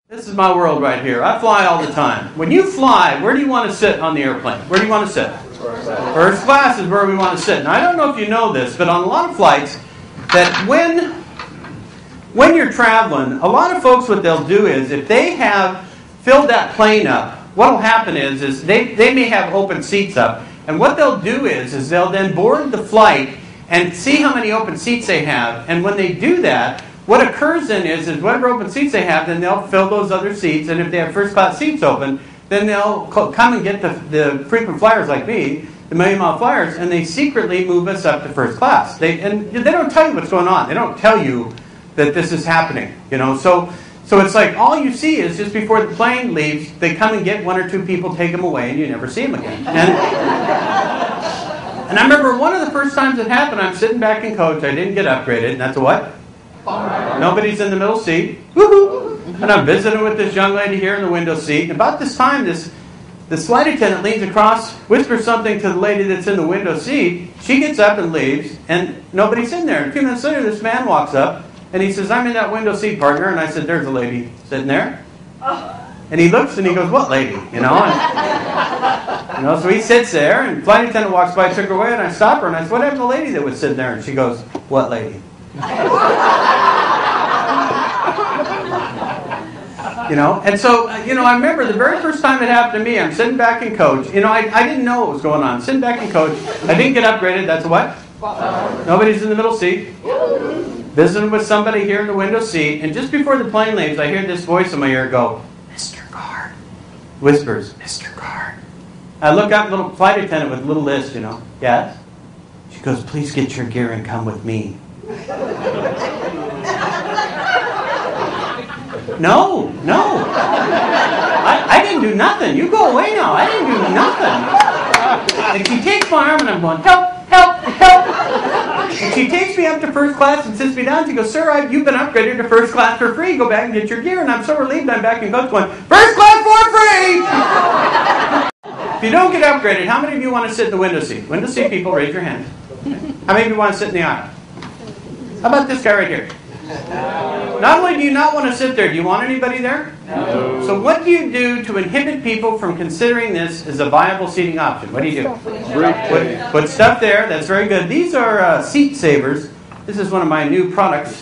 This is my world right here. I fly all the time. When you fly, where do you want to sit on the airplane? Where do you want to sit? First class is where we want to sit. Now, I don't know if you know this, but on a lot of flights, that when you're traveling, a lot of folks, what they'll do is, if they have filled that plane up, what will happen is they may have open seats up, and what they'll do is they'll then board the flight and see how many open seats they have, and when they do that, what occurs then is whatever open seats they have, then they'll fill those other seats, and if they have first class seats open, then they'll come and get the frequent flyers like me, the million-mile flyers, and they secretly move us up to first class. They don't tell you what's going on. They don't tell you that this is happening. So it's like all you see is just before the plane leaves, they come and get one or two people, take them away, and you never see them again. And I remember one of the first times it happened, I'm sitting back in coach, I didn't get upgraded, and that's a what? Nobody's in the middle seat. Woohoo! And I'm visiting with this young lady here in the window seat. And about this time, the flight attendant leans across, whispers something to the lady that's in the window seat. She gets up and leaves, and nobody's in there. And a few minutes later, this man walks up, and he says, "I'm in that window seat, partner." And I said, "There's a lady sitting there." And he looks and he goes, "What lady?" So he sits there, and the flight attendant walks by, took her away, and I stop her, and I said, "What happened to the lady that was sitting there?" And she goes, "What lady?" And so, I remember the very first time it happened to me, I'm sitting back in coach. I didn't know what was going on. Sitting back in coach, I didn't get upgraded. That's a what? Nobody's in the middle seat. Visiting with somebody here in the window seat, and just before the plane leaves, I hear this voice in my ear go, "Mr. Gard." Whispers, "Mr. Gard." I look up, little flight attendant with a little list, Yes? She goes, "Please get your gear and come with me." No. I didn't do nothing. You go away now. I didn't do nothing. And she takes my arm and I'm going, "Help, help, help." And she takes me up to first class and sits me down. She goes, "Sir, you've been upgraded to first class for free. Go back and get your gear." And I'm so relieved I'm back in coach going, "First class for free!" If you don't get upgraded, how many of you want to sit in the window seat? Window seat people, raise your hand. How many of you want to sit in the aisle? How about this guy right here? Not only do you not want to sit there, do you want anybody there? No. So what do you do to inhibit people from considering this as a viable seating option? What do you do? Put stuff there. That's very good. These are seat savers. This is one of my new products.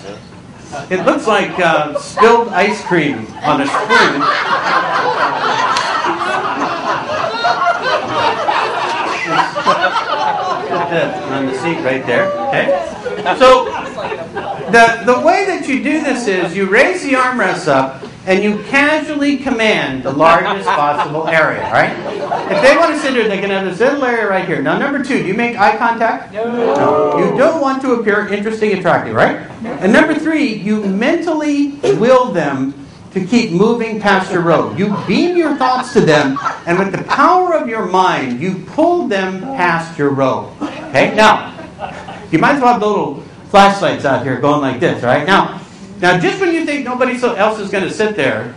It looks like spilled ice cream on a spoon. Put that on the seat right there. Okay. So the way that you do this is you raise the armrests up and you casually command the largest possible area, right? If they want to sit here, they can have this little area right here. Now, number 2, do you make eye contact? No. You don't want to appear interesting, attractive, right? And number 3, you mentally will them to keep moving past your row. You beam your thoughts to them, and with the power of your mind, you pull them past your row. Okay? Now, you might as well have the little flashlights out here going like this, right? Now, just when you think nobody else is going to sit there,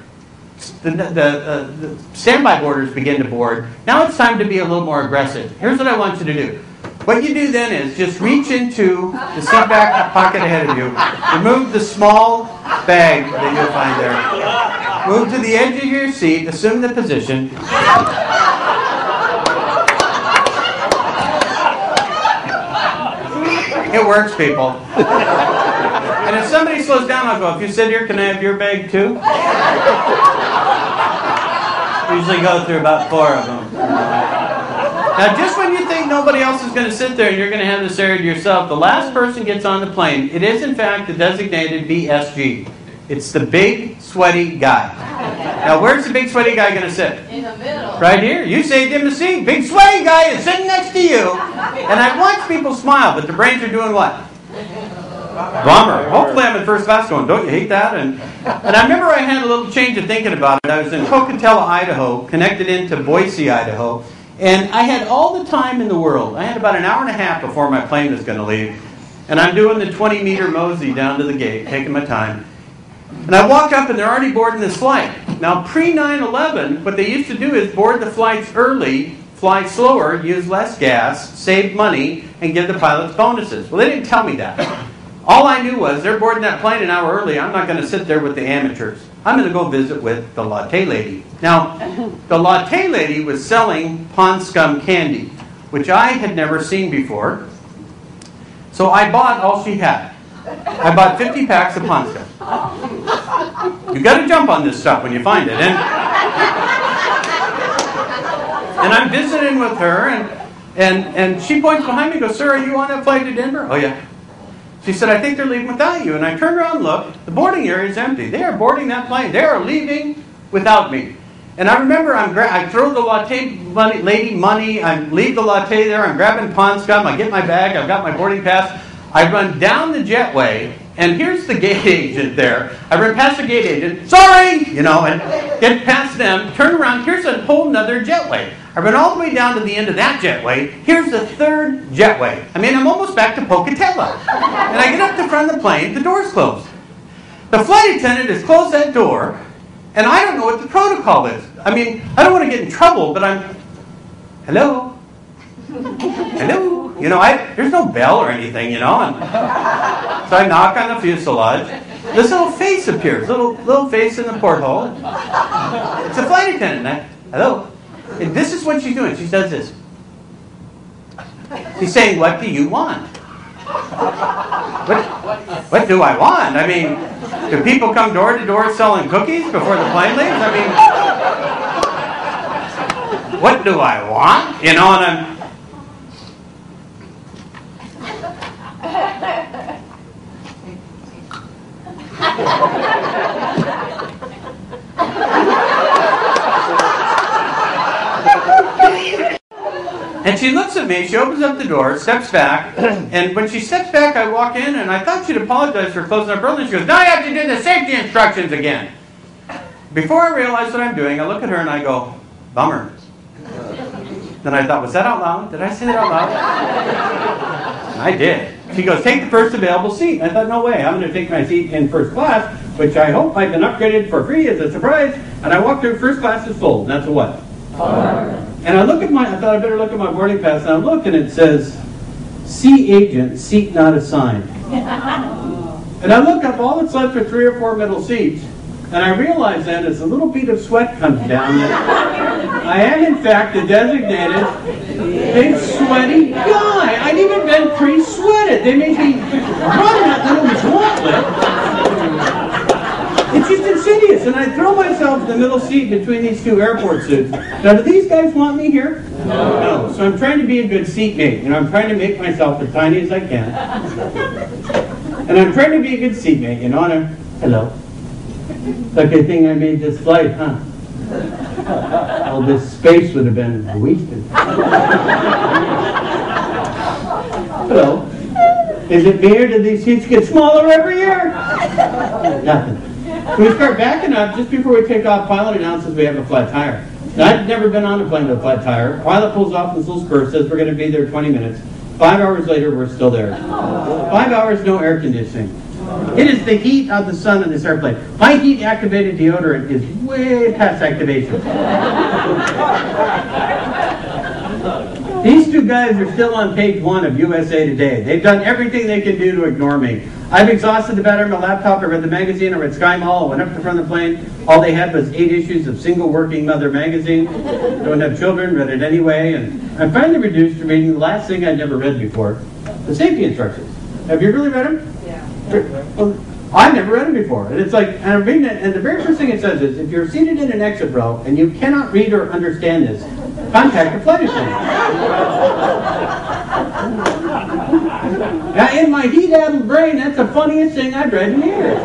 the standby boarders begin to board. Now it's time to be a little more aggressive. Here's what I want you to do. What you do then is just reach into the seat back pocket ahead of you. Remove the small bag that you'll find there. Move to the edge of your seat. Assume the position. It works, people. And if somebody slows down, I'll go, "If you sit here, can I have your bag too?" Usually go through about 4 of them. Now, just when you think nobody else is going to sit there and you're going to have this area to yourself, the last person gets on the plane. It is, in fact, the designated BSG. It's the big, sweaty guy. Now, where's the big, sweaty guy going to sit? In the middle. Right here. You saved him a seat. Big, sweaty guy is sitting next to you. And I watch people smile, but their brains are doing what? Bummer. Hopefully I'm in first class going, "Don't you hate that?" And I remember I had a little change of thinking about it. I was in Pocatello, Idaho, connected into Boise, Idaho. And I had all the time in the world. I had about an hour and a half before my plane was going to leave. And I'm doing the 20-meter mosey down to the gate, taking my time. And I walk up and they're already boarding this flight. Now, pre-9/11, what they used to do is board the flights early, fly slower, use less gas, save money, and give the pilots bonuses. Well, they didn't tell me that. All I knew was they're boarding that plane an hour early. I'm not going to sit there with the amateurs. I'm going to go visit with the latte lady. Now, the latte lady was selling Pond Scum candy, which I had never seen before. So I bought all she had. I bought 50 packs of Pond Scum. You got to jump on this stuff when you find it. And I'm visiting with her, and she points behind me and goes, "Sir, are you on that flight to Denver?" "Oh, yeah." She said, "I think they're leaving without you." And I turned around and looked. The boarding area is empty. They are boarding that plane. They are leaving without me. And I remember I throw the latte lady money. I leave the latte there. I'm grabbing Pond Scum. I get my bag. I've got my boarding pass. I run down the jetway. And here's the gate agent there. I run past the gate agent. "Sorry!" And get past them. Turn around. Here's a whole nother jetway. I run all the way down to the end of that jetway. Here's the third jetway. I'm almost back to Pocatello. And I get up to the front of the plane. The door's closed. The flight attendant has closed that door, and I don't know what the protocol is. I don't want to get in trouble, but hello? Hello? There's no bell or anything, and so I knock on the fuselage. This little face appears, little face in the porthole. It's a flight attendant. Hello? And this is what she's doing. She does this. She's saying, "What do you want?" What do I want? Do people come door to door selling cookies before the plane leaves? What do I want? And And she looks at me, she opens up the door, steps back, and when she steps back, I walk in, and I thought she'd apologize for closing our building. She goes, "Now you have to do the safety instructions again." Before I realize what I'm doing, I look at her and I go, "Bummer." Then I thought, was that out loud? Did I say that out loud? And I did. She goes, "Take the first available seat." And I thought, no way, I'm going to take my seat in first class, which I hope I've been upgraded for free as a surprise. And I walked through, first class is full, and that's a what? And I thought I better look at my boarding pass, and I look, and it says, "See agent, seat not assigned." And I look up, all that's left are 3 or 4 middle seats, and I realize then as a little bead of sweat comes down that I am in fact a designated big sweaty guy. I'd even been pre-sweated. They made me run that little gauntlet. It's just insidious, and I throw myself in the middle seat between these two airport suits. Now, do these guys want me here? No. So I'm trying to be a good seatmate. I'm trying to make myself as tiny as I can. And I'm trying to be a good seatmate, and hello. Like I think I made this flight, huh? All this space would have been wasted. Hello. Is it me, or did these seats get smaller every year? Nothing. We start backing up. Just before we take off, pilot announces we have a flat tire. Now, I've never been on a plane with a flat tire. Pilot pulls off this little skirt, says we're going to be there 20 minutes. 5 hours later, we're still there. 5 hours, no air conditioning. It is the heat of the sun in this airplane. My heat-activated deodorant is way past activation. These two guys are still on page 1 of USA Today. They've done everything they can do to ignore me. I've exhausted the battery of my laptop. I read the magazine. I read Sky Mall. I went up to the front of the plane. All they had was 8 issues of Single Working Mother magazine. Don't have children. Read it anyway. And I'm finally reduced to reading the last thing I'd never read before, the safety instructions. Have you really read them? Yeah. Well, I've never read them before. And it's like, and I'm reading it, and the very first thing it says is, if you're seated in an exit row and you cannot read or understand this, contact the flight attendant. Now, in my heat-addled brain, that's the funniest thing I've read in years.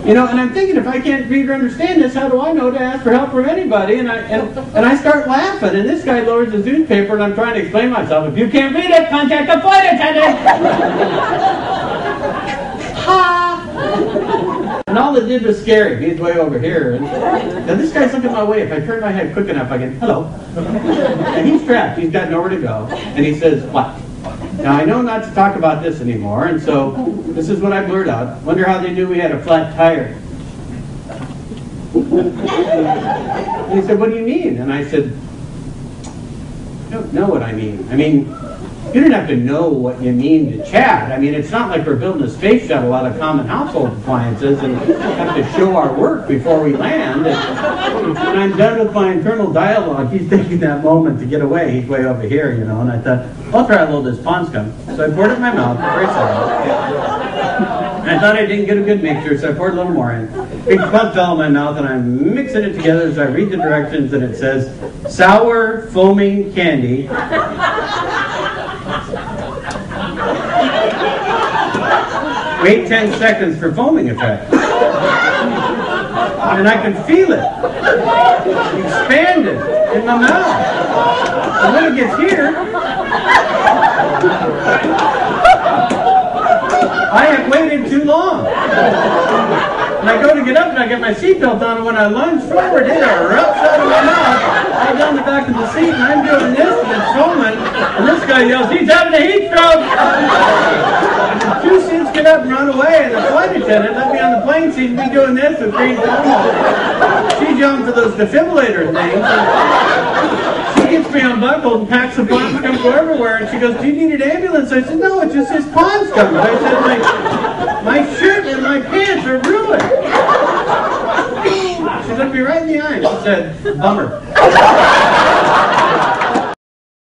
And I'm thinking, if I can't read or understand this, how do I know to ask for help from anybody? And I start laughing, and this guy lowers his newspaper, and I'm trying to explain myself. If you can't read it, contact the flight attendant. Ha! And all it did was scare him. He's way over here. And this guy's looking my way. If I turn my head quick enough, I can, hello. And he's trapped. He's got nowhere to go. And he says, what? Now, I know not to talk about this anymore, and so this is what I blurred out. Wonder how they knew we had a flat tire. And he said, what do you mean? And I said, I don't know what I mean. You don't have to know what you mean to chat. I mean, it's not like we're building a space shuttle out of common household appliances and have to show our work before we land. And when I'm done with my internal dialogue, he's taking that moment to get away. He's way over here, you know, and I thought, I'll try a little of this Pond Scum. So I poured it in my mouth, very slow. And I thought I didn't get a good mixture, so I poured a little more in. Big clump fell in my mouth, and I'm mixing it together as I read the directions, and it says, sour foaming candy. Wait 10 seconds for foaming effect. And I can feel it expanded in my mouth. And when it gets here, I have waited too long. And I go to get up and I get my seatbelt on, and when I lunge forward, it erupts out of my mouth, all down the back of the seat, and I'm doing this, and it's foaming, and this guy yells, he's having a heat stroke! And the two suits get up and run away, and the flight attendant let me on the plane seat and be doing this with green foam. She's yelling for those defibrillator things. She gets me unbuckled and packs the Pond Scum go everywhere, and she goes, do you need an ambulance? I said, no, it just says Pond Scum. I said, my shirt and my pants are ruined. She looked me right in the eye and she said, bummer.